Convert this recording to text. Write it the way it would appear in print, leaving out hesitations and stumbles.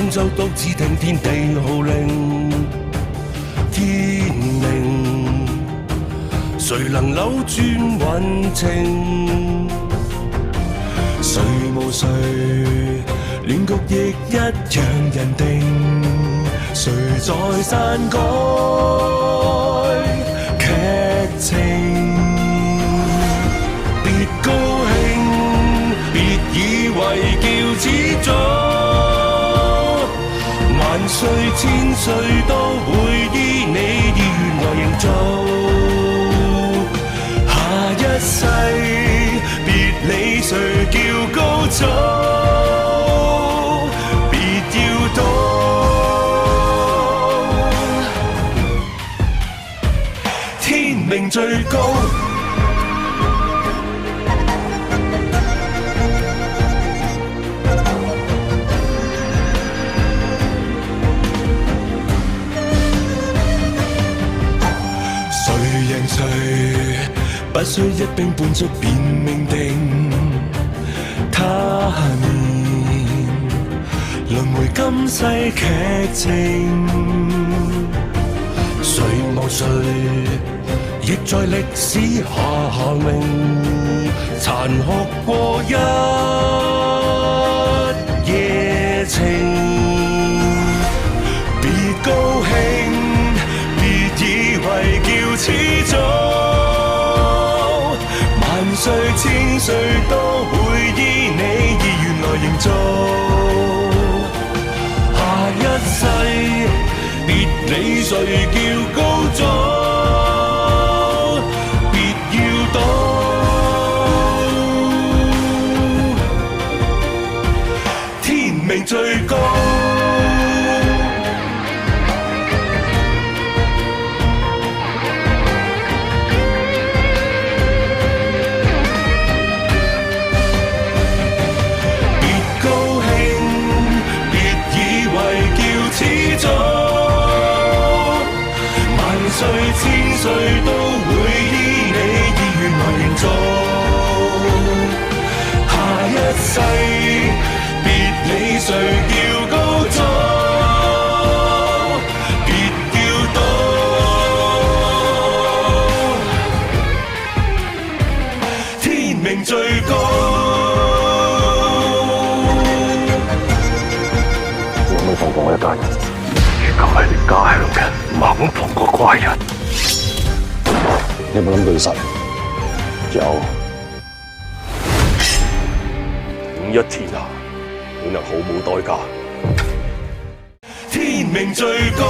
春秋都只聽天地號令，天命誰能扭轉運程？誰無誰，亂局亦一樣人定。誰在篡改劇情？別高興，別以為叫始祖，萬歲千歲都會依你意願來營造。下一世別理誰叫高祖，別要躲，天命最高。誰贏誰，不需一兵半卒便命定。他年輪迴今世劇情，誰無誰，亦在歷史下名，殘酷過一夜情。別高興，別以為叫始祖，萬歲千歲都會依你意願來營造。下一世別理誰叫高祖，別要躲，天命最高。萬歲千歲都會依你意願來營造。下一世別理誰叫高祖，別要躲，天命最高。我冇放過我一家人，如果係你家鄉嘅，唔肯放過怪人。你有冇諗到要殺人？有。五一天下，你能毫無代價。天命最高。